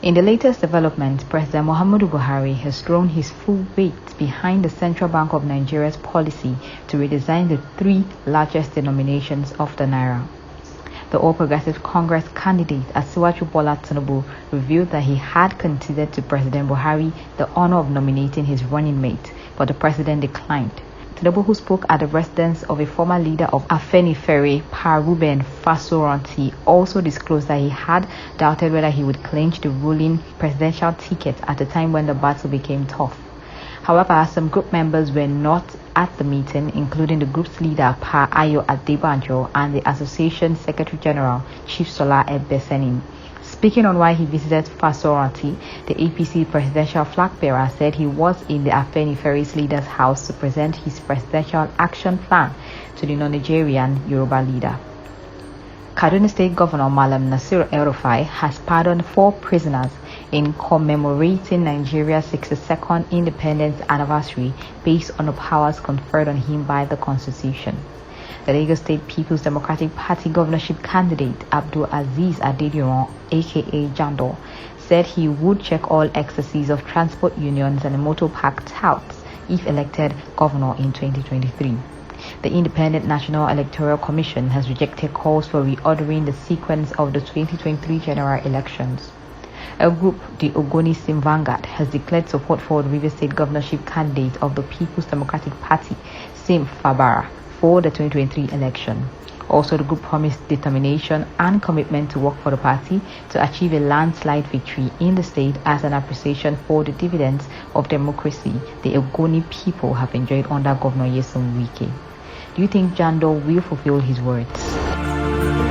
In the latest development, President Muhammadu Buhari has thrown his full weight behind the Central Bank of Nigeria's policy to redesign the three largest denominations of the naira. The All Progressive Congress candidate Asiwaju Bola Tinubu revealed that he had conceded to President Buhari the honor of nominating his running mate, but the president declined. Tinubu, who spoke at the residence of a former leader of Afenifere, Ruben Fasoranti, also disclosed that he had doubted whether he would clinch the ruling presidential ticket at a time when the battle became tough. However, some group members were not at the meeting, including the group's leader Ayo Adebanjo and the association secretary general Chief Sola Ebesenin. Speaking on why he visited Fasoranti, the APC presidential flag bearer said he was in the Afenifere's leader's house to present his presidential action plan to the non-Nigerian Yoruba leader. Kaduna State Governor Malam Nasir El-Rufai has pardoned 4 prisoners in commemorating Nigeria's 62nd independence anniversary based on the powers conferred on him by the Constitution. The Lagos State People's Democratic Party governorship candidate Abdul-Azeez Adediran, aka Jandor, said he would check all excesses of transport unions and the motor park touts if elected governor in 2023. The Independent National Electoral Commission has rejected calls for reordering the sequence of the 2023 general elections. A group, the Ogoni Sim Vanguard, has declared support for the Rivers State governorship candidate of the People's Democratic Party, Sim Fabara, for the 2023 election. Also, the group promised determination and commitment to work for the party to achieve a landslide victory in the state as an appreciation for the dividends of democracy the Ogoni people have enjoyed under Governor Nyesom Wike. Do you think Jandor will fulfill his words?